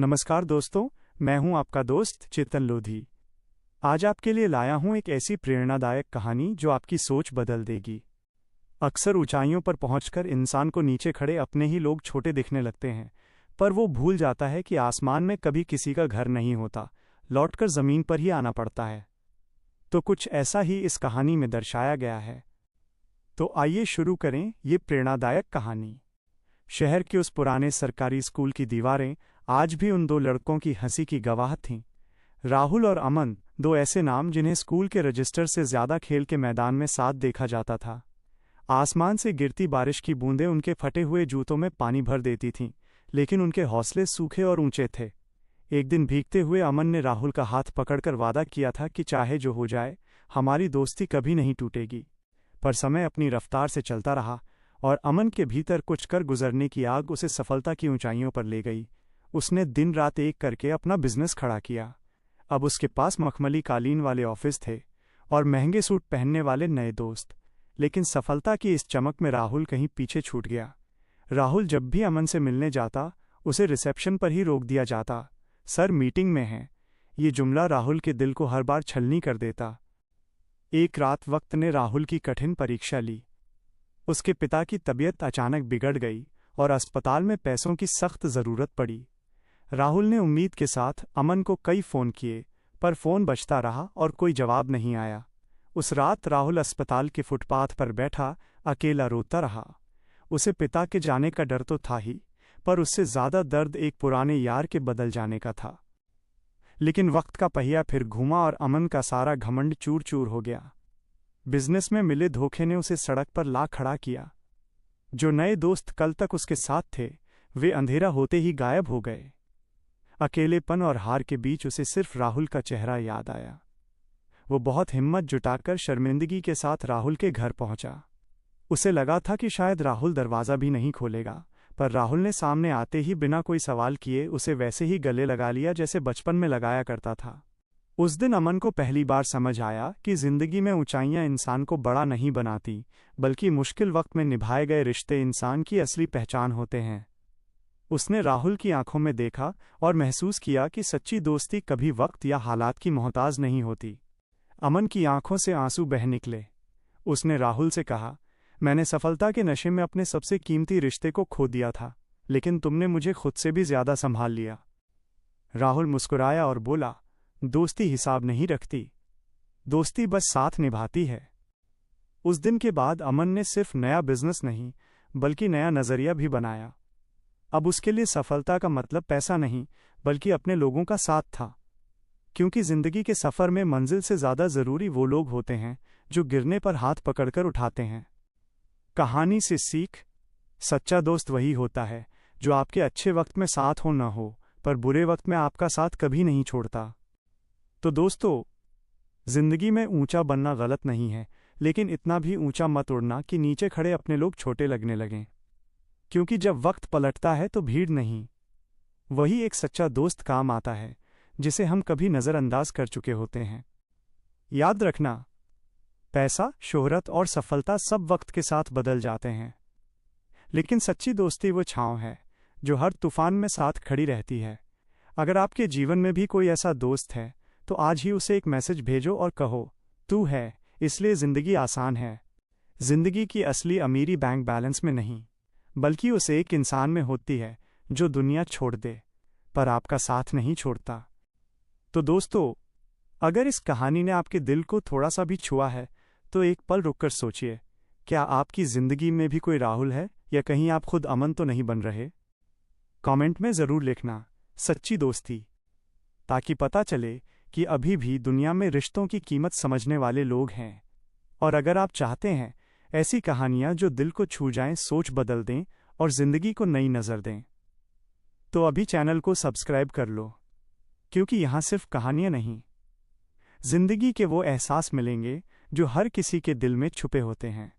नमस्कार दोस्तों, मैं हूं आपका दोस्त चेतन लोधी। आज आपके लिए लाया हूं एक ऐसी प्रेरणादायक कहानी जो आपकी सोच बदल देगी। अक्सर ऊंचाइयों पर पहुंचकर इंसान को नीचे खड़े अपने ही लोग छोटे दिखने लगते हैं, पर वो भूल जाता है कि आसमान में कभी किसी का घर नहीं होता, लौटकर जमीन पर ही आना पड़ता है। तो कुछ ऐसा ही इस कहानी में दर्शाया गया है। तो आइए शुरू करें ये प्रेरणादायक कहानी। शहर के उस पुराने सरकारी स्कूल की दीवारें आज भी उन दो लड़कों की हंसी की गवाह थीं। राहुल और अमन, दो ऐसे नाम जिन्हें स्कूल के रजिस्टर से ज्यादा खेल के मैदान में साथ देखा जाता था। आसमान से गिरती बारिश की बूंदें उनके फटे हुए जूतों में पानी भर देती थीं, लेकिन उनके हौसले सूखे और ऊंचे थे। एक दिन भीगते हुए अमन ने राहुल का हाथ पकड़कर वादा किया था कि चाहे जो हो जाए, हमारी दोस्ती कभी नहीं टूटेगी। पर समय अपनी रफ्तार से चलता रहा और अमन के भीतर कुछ कर गुजरने की आग उसे सफलता की ऊंचाइयों पर ले गई। उसने दिन रात एक करके अपना बिजनेस खड़ा किया। अब उसके पास मखमली कालीन वाले ऑफिस थे और महंगे सूट पहनने वाले नए दोस्त। लेकिन सफलता की इस चमक में राहुल कहीं पीछे छूट गया। राहुल जब भी अमन से मिलने जाता, उसे रिसेप्शन पर ही रोक दिया जाता। सर, मीटिंग में हैं। ये जुमला राहुल के दिल को हर बार छलनी कर देता। एक रात वक्त ने राहुल की कठिन परीक्षा ली। उसके पिता की तबीयत अचानक बिगड़ गई और अस्पताल में पैसों की सख्त जरूरत पड़ी। राहुल ने उम्मीद के साथ अमन को कई फ़ोन किए, पर फ़ोन बजता रहा और कोई जवाब नहीं आया। उस रात राहुल अस्पताल के फुटपाथ पर बैठा अकेला रोता रहा। उसे पिता के जाने का डर तो था ही, पर उससे ज़्यादा दर्द एक पुराने यार के बदल जाने का था। लेकिन वक्त का पहिया फिर घूमा और अमन का सारा घमंड चूर चूर हो गया। बिजनेस में मिले धोखे ने उसे सड़क पर ला खड़ा किया। जो नए दोस्त कल तक उसके साथ थे, वे अंधेरा होते ही गायब हो गए। अकेलेपन और हार के बीच उसे सिर्फ राहुल का चेहरा याद आया। वो बहुत हिम्मत जुटाकर शर्मिंदगी के साथ राहुल के घर पहुंचा। उसे लगा था कि शायद राहुल दरवाज़ा भी नहीं खोलेगा, पर राहुल ने सामने आते ही बिना कोई सवाल किए उसे वैसे ही गले लगा लिया जैसे बचपन में लगाया करता था। उस दिन अमन को पहली बार समझ आया कि जिंदगी में ऊंचाइयां इंसान को बड़ा नहीं बनाती, बल्कि मुश्किल वक्त में निभाए गए रिश्ते इंसान की असली पहचान होते हैं। उसने राहुल की आंखों में देखा और महसूस किया कि सच्ची दोस्ती कभी वक्त या हालात की मोहताज नहीं होती। अमन की आंखों से आंसू बह निकले। उसने राहुल से कहा, मैंने सफलता के नशे में अपने सबसे कीमती रिश्ते को खो दिया था, लेकिन तुमने मुझे खुद से भी ज्यादा संभाल लिया। राहुल मुस्कुराया और बोला, दोस्ती हिसाब नहीं रखती, दोस्ती बस साथ निभाती है। उस दिन के बाद अमन ने सिर्फ नया बिजनेस नहीं, बल्कि नया नजरिया भी बनाया। अब उसके लिए सफलता का मतलब पैसा नहीं, बल्कि अपने लोगों का साथ था। क्योंकि जिंदगी के सफर में मंजिल से ज्यादा जरूरी वो लोग होते हैं जो गिरने पर हाथ पकड़कर उठाते हैं। कहानी से सीख, सच्चा दोस्त वही होता है जो आपके अच्छे वक्त में साथ हो न हो, पर बुरे वक्त में आपका साथ कभी नहीं छोड़ता। तो दोस्तों, जिंदगी में ऊंचा बनना गलत नहीं है, लेकिन इतना भी ऊंचा मत उड़ना कि नीचे खड़े अपने लोग छोटे लगने लगें। क्योंकि जब वक्त पलटता है तो भीड़ नहीं, वही एक सच्चा दोस्त काम आता है, जिसे हम कभी नज़रअंदाज कर चुके होते हैं। याद रखना, पैसा, शोहरत और सफलता सब वक्त के साथ बदल जाते हैं, लेकिन सच्ची दोस्ती वो छांव है जो हर तूफान में साथ खड़ी रहती है। अगर आपके जीवन में भी कोई ऐसा दोस्त है, तो आज ही उसे एक मैसेज भेजो और कहो, तू है, इसलिए जिंदगी आसान है। जिंदगी की असली अमीरी बैंक बैलेंस में नहीं, बल्कि उस एक इंसान में होती है जो दुनिया छोड़ दे, पर आपका साथ नहीं छोड़ता। तो दोस्तों, अगर इस कहानी ने आपके दिल को थोड़ा सा भी छुआ है, तो एक पल रुककर सोचिए, क्या आपकी जिंदगी में भी कोई राहुल है, या कहीं आप खुद अमन तो नहीं बन रहे? कमेंट में ज़रूर लिखना, सच्ची दोस्ती, ताकि पता चले कि अभी भी दुनिया में रिश्तों की कीमत समझने वाले लोग हैं। और अगर आप चाहते हैं ऐसी कहानियां जो दिल को छू जाएं, सोच बदल दें और जिंदगी को नई नज़र दें, तो अभी चैनल को सब्सक्राइब कर लो, क्योंकि यहाँ सिर्फ कहानियां नहीं, जिंदगी के वो एहसास मिलेंगे जो हर किसी के दिल में छुपे होते हैं।